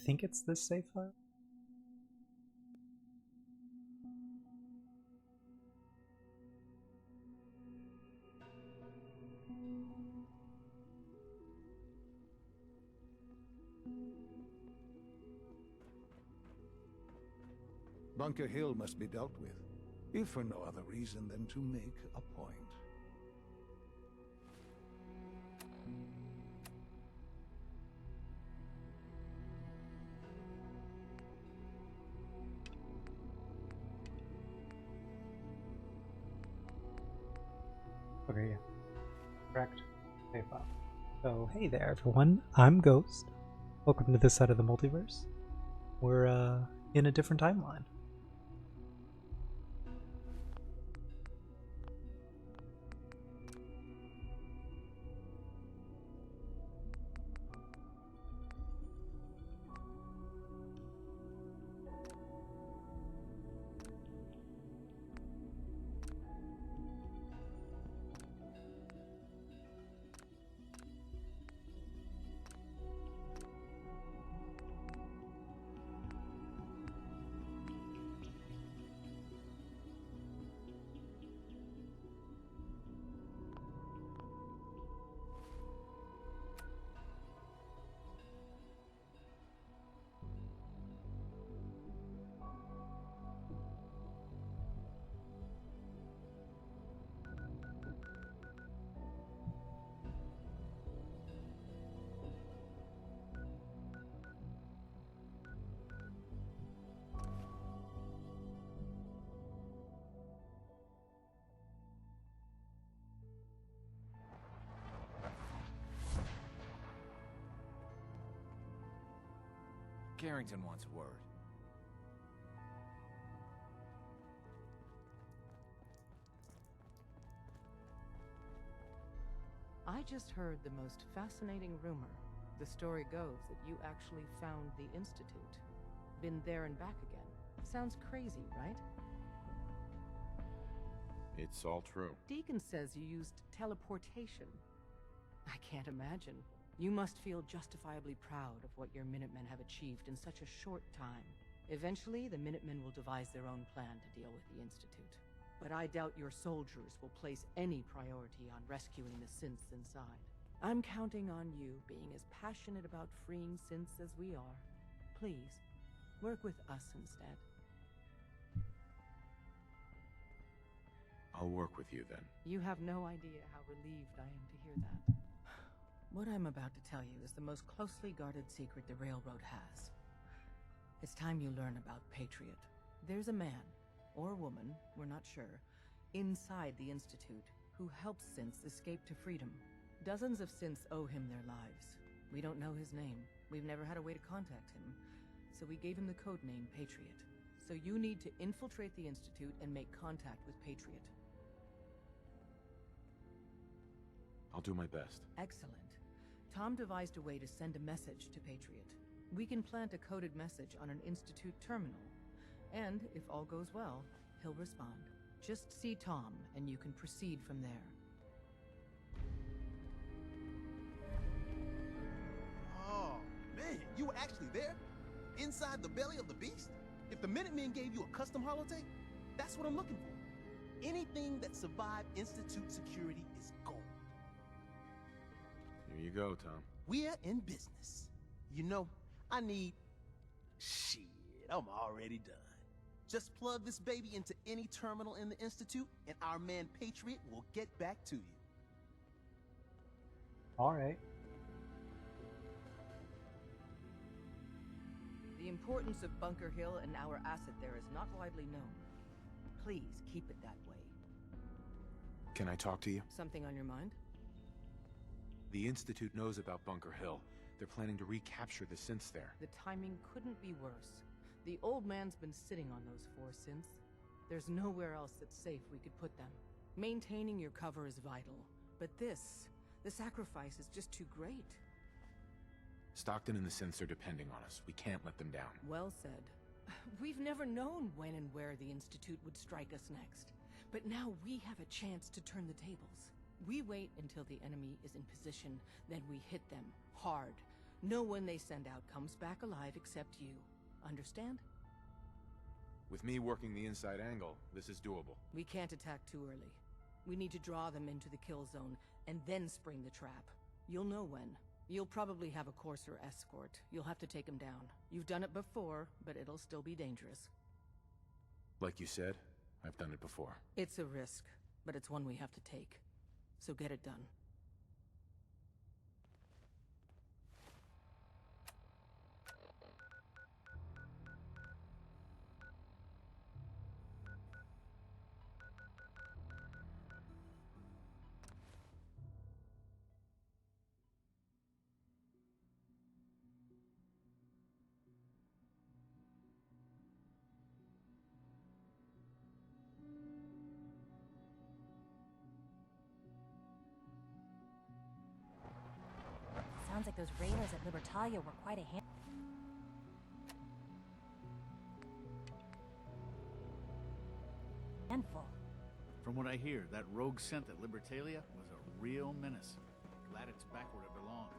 think it's this save file. Bunker Hill must be dealt with, if for no other reason than to make a point. Okay, yeah. Correct. Save file. So, hey there everyone, I'm Ghost. Welcome to this side of the multiverse. We're, in a different timeline. Carrington wants word. I just heard the most fascinating rumor. The story goes that you actually found the Institute. Been there and back again. Sounds crazy, right? It's all true. Deacon says you used teleportation. I can't imagine. You must feel justifiably proud of what your Minutemen have achieved in such a short time. Eventually, the Minutemen will devise their own plan to deal with the Institute. But I doubt your soldiers will place any priority on rescuing the synths inside. I'm counting on you being as passionate about freeing synths as we are. Please, work with us instead. I'll work with you then. You have no idea how relieved I am to hear that. What I'm about to tell you is the most closely guarded secret the Railroad has. It's time you learn about Patriot. There's a man, or woman, we're not sure, inside the Institute who helps synths escape to freedom. Dozens of synths owe him their lives. We don't know his name. We've never had a way to contact him. So we gave him the code name Patriot. So you need to infiltrate the Institute and make contact with Patriot. I'll do my best. Excellent. Tom devised a way to send a message to Patriot. We can plant a coded message on an Institute terminal. And, if all goes well, he'll respond. Just see Tom, and you can proceed from there. Oh, man, you were actually there? Inside the belly of the beast? If the Minutemen gave you a custom holotape, that's what I'm looking for. Anything that survived Institute security is gold. Here you go, Tom. We're in business. You know, I need... Shit, I'm already done. Just plug this baby into any terminal in the Institute, and our man Patriot will get back to you. Alright. The importance of Bunker Hill and our asset there is not widely known. Please keep it that way. Can I talk to you? Something on your mind? The Institute knows about Bunker Hill. They're planning to recapture the synths there. The timing couldn't be worse. The old man's been sitting on those 4 synths. There's nowhere else that's safe we could put them. Maintaining your cover is vital. But the sacrifice is just too great. Stockton and the synths are depending on us. We can't let them down. Well said. We've never known when and where the Institute would strike us next. But now we have a chance to turn the tables. We wait until the enemy is in position, then we hit them hard. No one they send out comes back alive except you. Understand? With me working the inside angle, this is doable. We can't attack too early. We need to draw them into the kill zone, and then spring the trap. You'll know when. You'll probably have a courser escort. You'll have to take them down. You've done it before, but it'll still be dangerous. Like you said, I've done it before. It's a risk, but it's one we have to take. So get it done. Sounds like those raiders at Libertalia were quite a handful. From what I hear, that rogue scent at Libertalia was a real menace. Glad it's back where it belongs.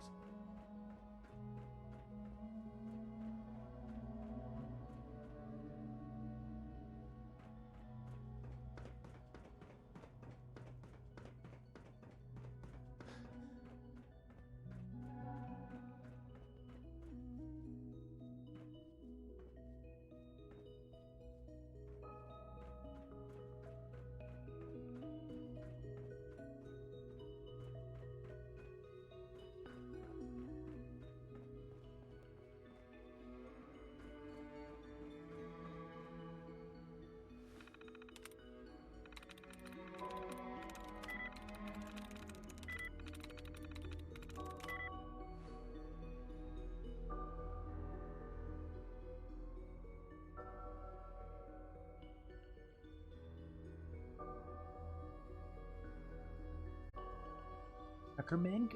Ackerman,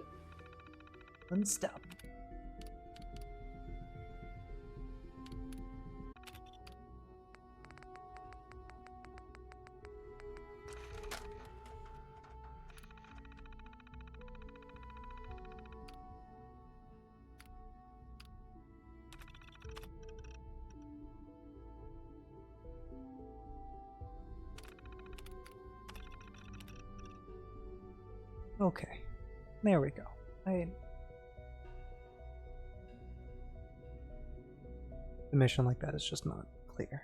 unstop. Okay, there we go. A mission like that is just not clear.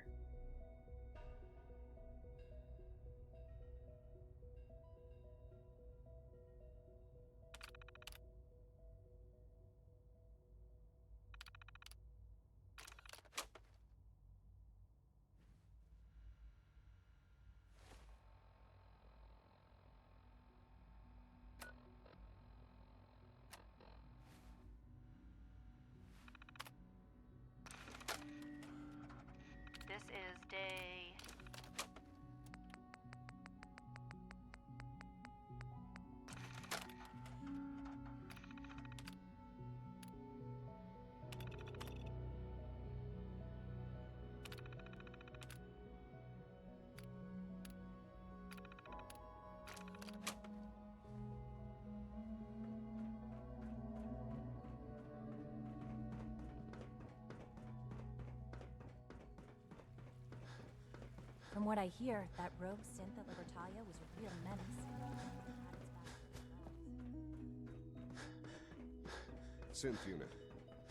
This is day... From what I hear, that rogue synth at Libertalia was a real menace. Synth unit,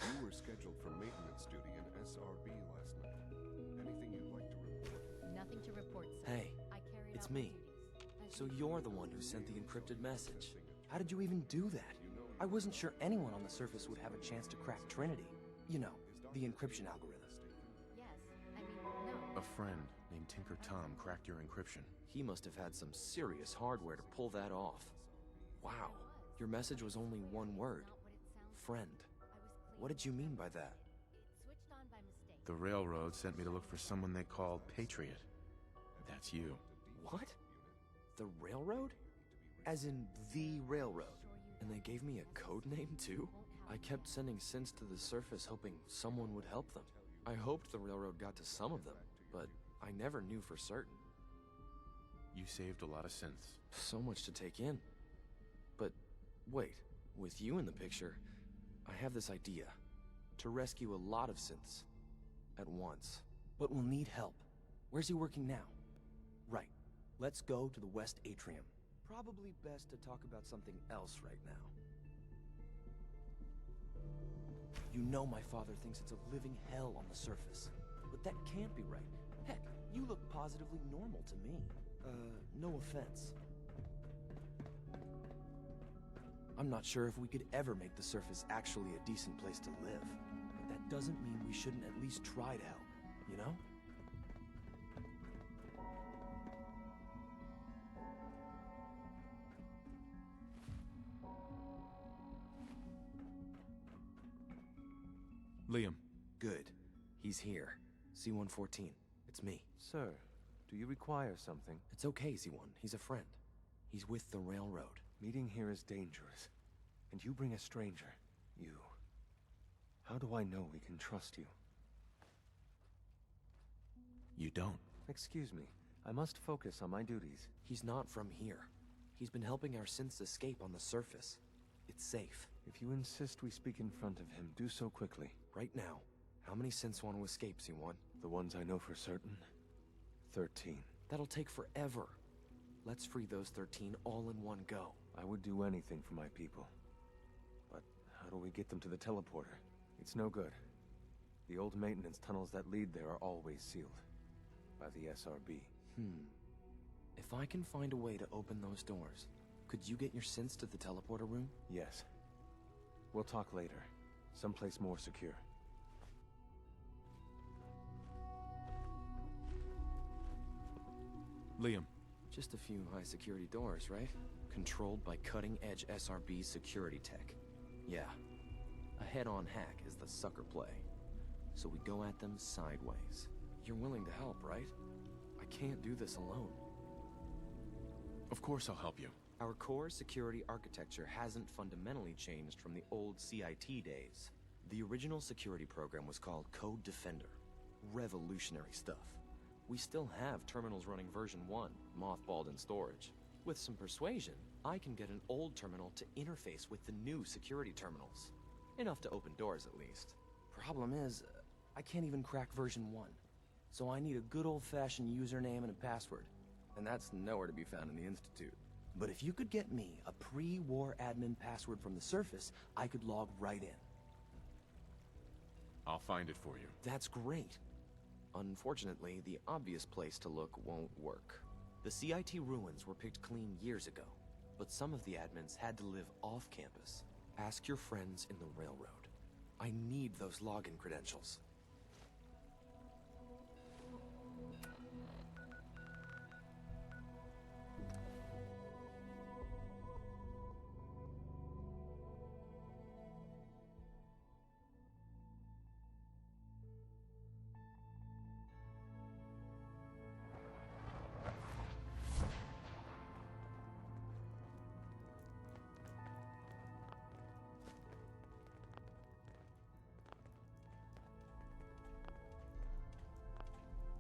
you were scheduled for maintenance duty in SRB last night. Anything you'd like to report? Nothing to report, sir. Hey, it's me. So you're the one who sent the encrypted message. How did you even do that? I wasn't sure anyone on the surface would have a chance to crack Trinity. You know, the encryption algorithm. Yes, I mean, no. A friend named Tinker Tom cracked your encryption. He must have had some serious hardware to pull that off. Wow, your message was only one word. Friend. What did you mean by that? Switched on by mistake. The railroad sent me to look for someone they called Patriot. That's you. What? The railroad? As in the railroad? And they gave me a code name too? I kept sending synths to the surface hoping someone would help them. I hoped the railroad got to some of them, but I never knew for certain. You saved a lot of synths. So much to take in. But wait, with you in the picture, I have this idea. To rescue a lot of synths. At once. But we'll need help. Where's he working now? Right. Let's go to the West Atrium. Probably best to talk about something else right now. You know my father thinks it's a living hell on the surface. But that can't be right. Heck, you look positively normal to me. No offense. I'm not sure if we could ever make the surface actually a decent place to live. But that doesn't mean we shouldn't at least try to help, you know? Liam. Good. He's here. C-114. It's me. Sir, do you require something? It's okay, Z1. He's a friend. He's with the railroad. Meeting here is dangerous. And you bring a stranger. You. How do I know we can trust you? You don't. Excuse me. I must focus on my duties. He's not from here. He's been helping our synths escape on the surface. It's safe. If you insist we speak in front of him, do so quickly. Right now. How many synths want to escape, C1? The ones I know for certain. 13. That'll take forever. Let's free those 13 all in one go. I would do anything for my people. But how do we get them to the teleporter? It's no good. The old maintenance tunnels that lead there are always sealed. By the SRB. If I can find a way to open those doors, could you get your synths to the teleporter room? Yes. We'll talk later. Someplace more secure. Liam. Just a few high-security doors, right? Controlled by cutting-edge SRB security tech. Yeah. A head-on hack is the sucker play. So we go at them sideways. You're willing to help, right? I can't do this alone. Of course I'll help you. Our core security architecture hasn't fundamentally changed from the old CIT days. The original security program was called Code Defender. Revolutionary stuff. We still have terminals running version 1, mothballed in storage. With some persuasion, I can get an old terminal to interface with the new security terminals. Enough to open doors, at least. Problem is, I can't even crack version 1. So I need a good old-fashioned username and a password. And that's nowhere to be found in the Institute. But if you could get me a pre-war admin password from the surface, I could log right in. I'll find it for you. That's great. Unfortunately, the obvious place to look won't work. The CIT ruins were picked clean years ago, but some of the admins had to live off campus. Ask your friends in the railroad. I need those login credentials.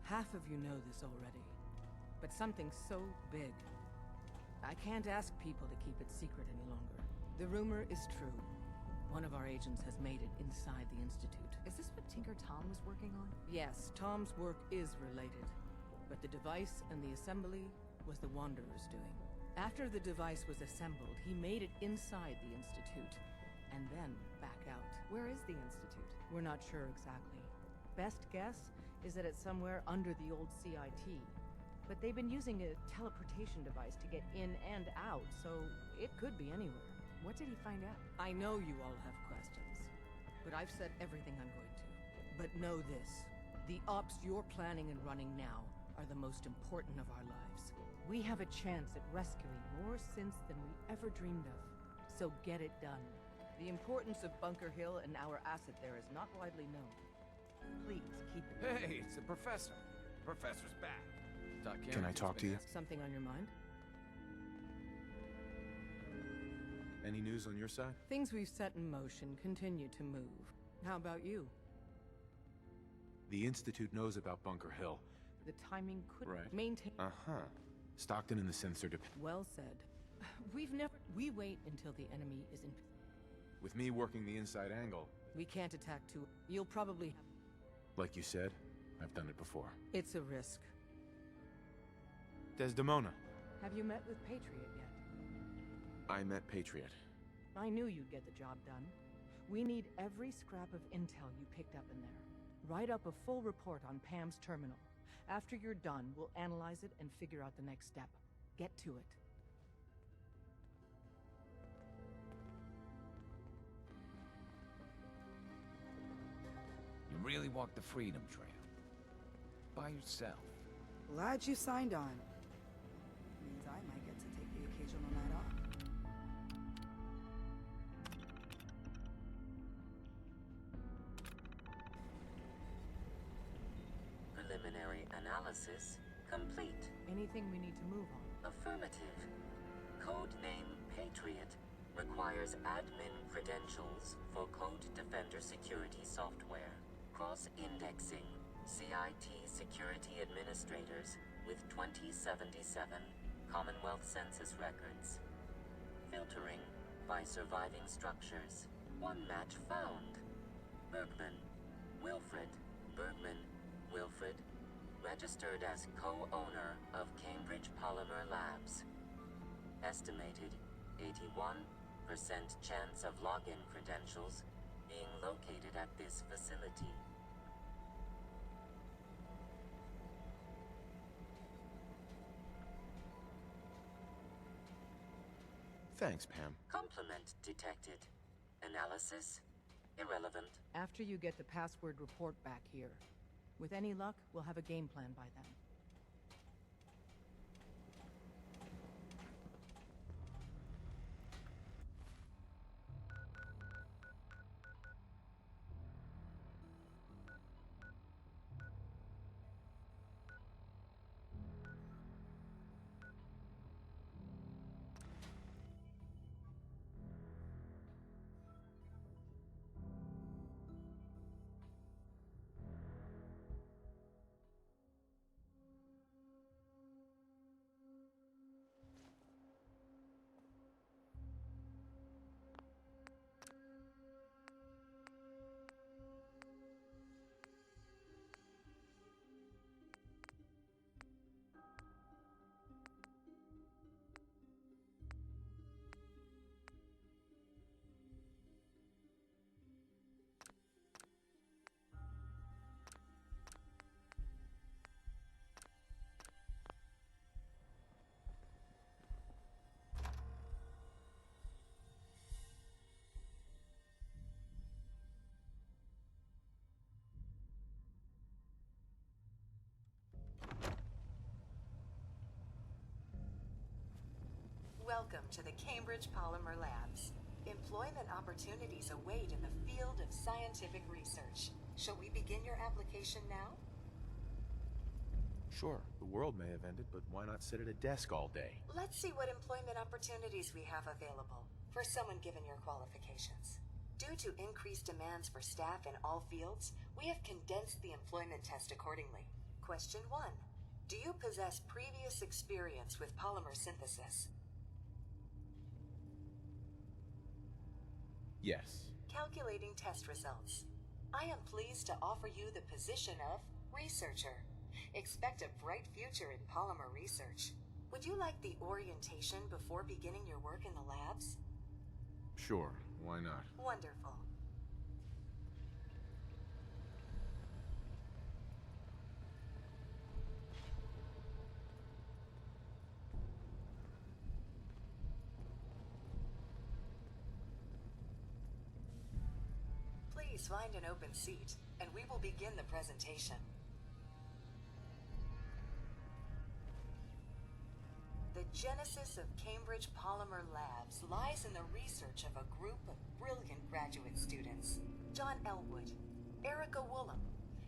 Half of you know this already, but something so big, I can't ask people to keep it secret any longer. The rumor is true. One of our agents has made it inside the Institute. Is this what Tinker Tom was working on? Yes, Tom's work is related, but the device and the assembly was the Wanderer's doing. After the device was assembled, he made it inside the Institute, and then back out. Where is the Institute? We're not sure exactly. Best guess is that it's somewhere under the old CIT. But they've been using a teleportation device to get in and out, so it could be anywhere. What did he find out? I know you all have questions, but I've said everything I'm going to. But know this, the ops you're planning and running now are the most important of our lives. We have a chance at rescuing more synths than we ever dreamed of, so get it done. The importance of Bunker Hill and our asset there is not widely known. Please keep it. Hey, it's the professor. Professor's back. Can I talk to you? Something on your mind? Any news on your side? Things we've set in motion continue to move. How about you? The Institute knows about Bunker Hill. The timing could Right. maintain. Stockton and the synths are Well said. We wait until the enemy is in. With me working the inside angle, We can't attack too. You'll probably... like you said, I've done it before. It's a risk. Desdemona. Have you met with Patriot yet? I met Patriot. I knew you'd get the job done. We need every scrap of intel you picked up in there. Write up a full report on Pam's terminal. After you're done, we'll analyze it and figure out the next step. Get to it. You really walked the Freedom Trail. By yourself. Glad you signed on. Means I might get to take the occasional night off. Preliminary analysis complete. Anything we need to move on? Affirmative. Codename Patriot requires admin credentials for Code Defender security software. Cross-indexing CIT security administrators with 2077 Commonwealth Census records. Filtering by surviving structures. One match found. Bergman. Wilfred. Bergman. Wilfred. Registered as co-owner of Cambridge Polymer Labs. Estimated 81% chance of login credentials being located at this facility. Thanks, Pam. Complement detected. Analysis irrelevant. After you get the password report back here. With any luck, we'll have a game plan by then. Welcome to the Cambridge Polymer Labs. Employment opportunities await in the field of scientific research. Shall we begin your application now? Sure, the world may have ended, but why not sit at a desk all day? Let's see what employment opportunities we have available for someone given your qualifications. Due to increased demands for staff in all fields, we have condensed the employment test accordingly. Question 1. Do you possess previous experience with polymer synthesis? Yes. Calculating test results. I am pleased to offer you the position of researcher. Expect a bright future in polymer research. Would you like the orientation before beginning your work in the labs? Sure, why not? Wonderful. Please find an open seat, and we will begin the presentation. The genesis of Cambridge Polymer Labs lies in the research of a group of brilliant graduate students. John Elwood, Erica Woolham,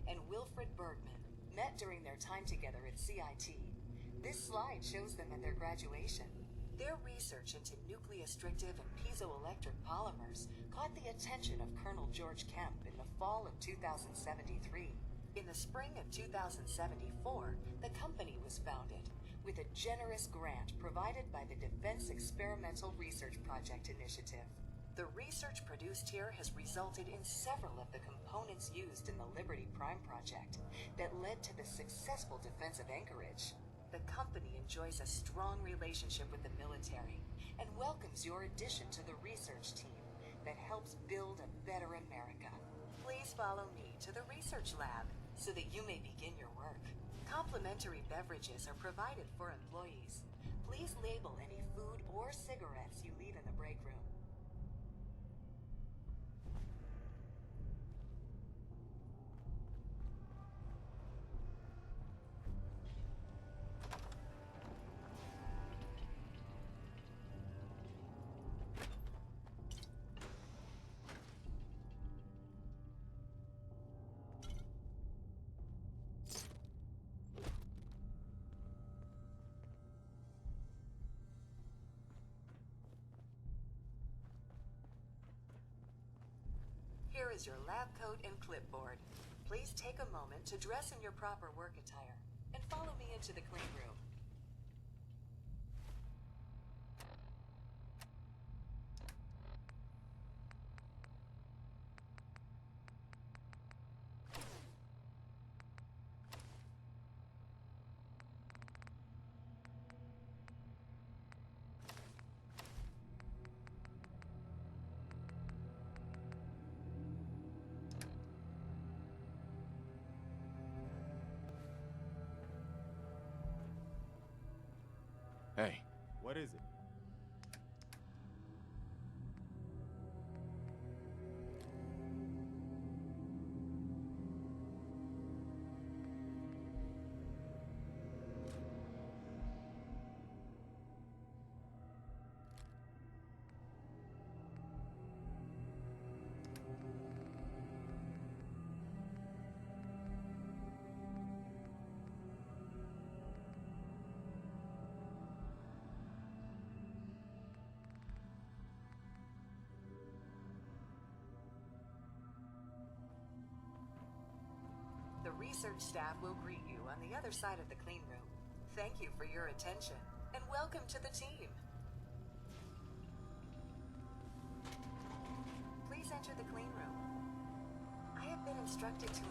and Wilfred Bergman met during their time together at CIT. This slide shows them at their graduation. Their research into nucleostrictive and piezoelectric polymers caught the attention of Colonel George Kemp in the fall of 2073. In the spring of 2074, the company was founded, with a generous grant provided by the Defense Experimental Research Project Initiative. The research produced here has resulted in several of the components used in the Liberty Prime project that led to the successful defense of Anchorage. The company enjoys a strong relationship with the military and welcomes your addition to the research team that helps build a better America. Please follow me to the research lab so that you may begin your work. Complimentary beverages are provided for employees. Please label any food or cigarettes you leave in the break room. Here is your lab coat and clipboard. Please take a moment to dress in your proper work attire and follow me into the clean room. Hey. What is it? The research staff will greet you on the other side of the clean room. Thank you for your attention, and welcome to the team. Please enter the clean room. I have been instructed to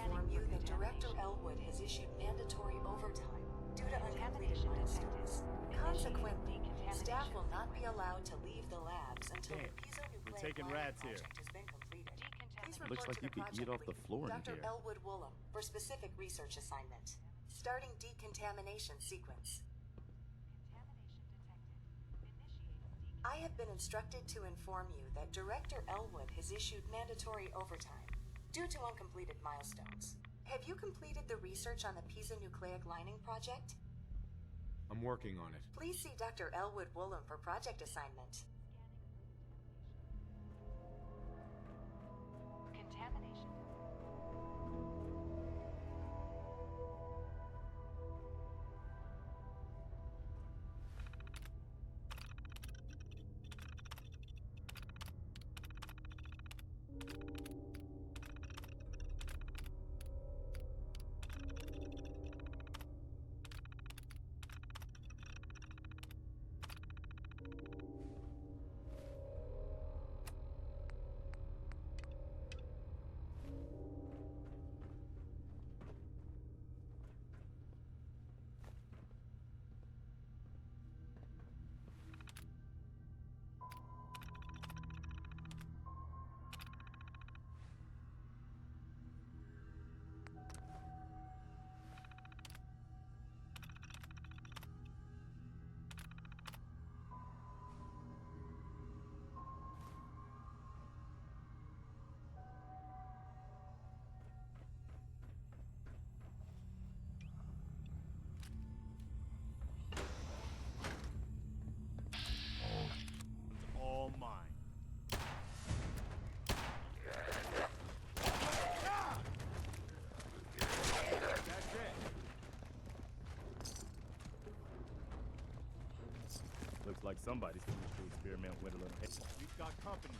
inform you that Director Elwood has issued mandatory overtime due to uncompleted milestones. Consequently, staff will not be allowed to leave the labs until the We're taking rats here. project has been completed. Please Looks report like to you the could project eat off the lead, floor in Dr. here. Elwood Woolham, for specific research assignment. Starting decontamination sequence. I have been instructed to inform you that Director Elwood has issued mandatory overtime due to uncompleted milestones. Have you completed the research on the Pisa nucleic lining project? I'm working on it. Please see Dr. Elwood Woolham for project assignment. Contamination. All mine. That's it. Looks like somebody's foolish to experiment with a little. We've got company.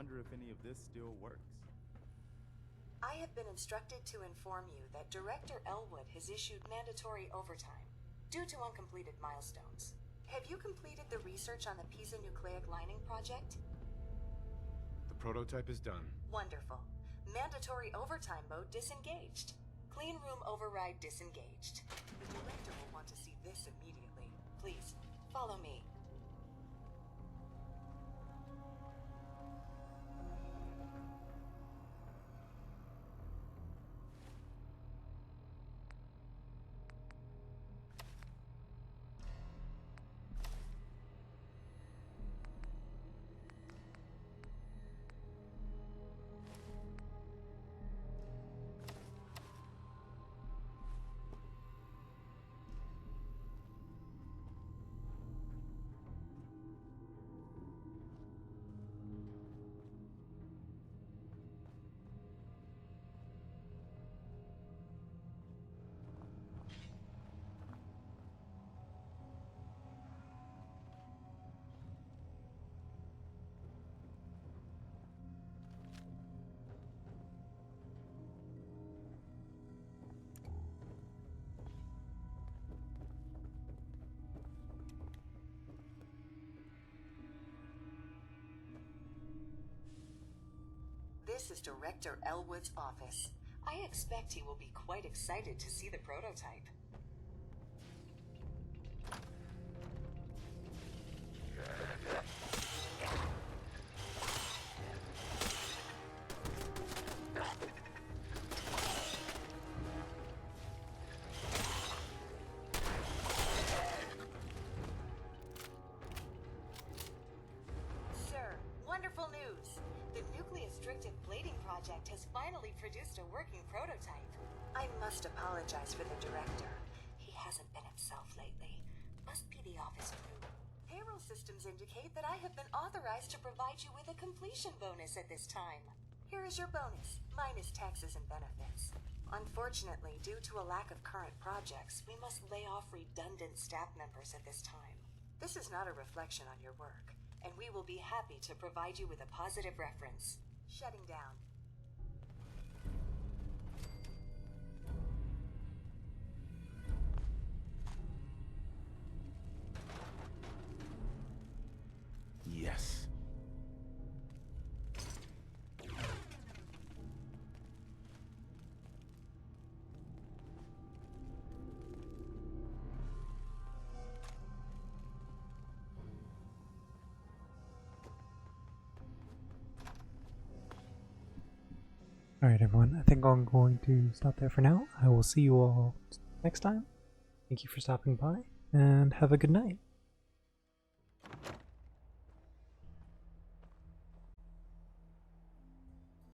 wonder if any of this still works. I have been instructed to inform you that Director Elwood has issued mandatory overtime due to uncompleted milestones. Have you completed the research on the Pisa nucleic lining project? The prototype is done. Wonderful. Mandatory overtime mode disengaged. Clean room override disengaged. The director will want to see this immediately. Please, follow me. This is Director Elwood's office. I expect he will be quite excited to see the prototype. Sir, wonderful news. The nucleus-strictive blading project has finally produced a working prototype. I must apologize for the director. He hasn't been himself lately. Must be the office flu. Payroll systems indicate that I have been authorized to provide you with a completion bonus at this time. Here is your bonus, minus taxes and benefits. Unfortunately, due to a lack of current projects, we must lay off redundant staff members at this time. This is not a reflection on your work, and we will be happy to provide you with a positive reference. Shutting down. Yes. Alright everyone, I think I'm going to stop there for now. I will see you all next time. Thank you for stopping by, and have a good night.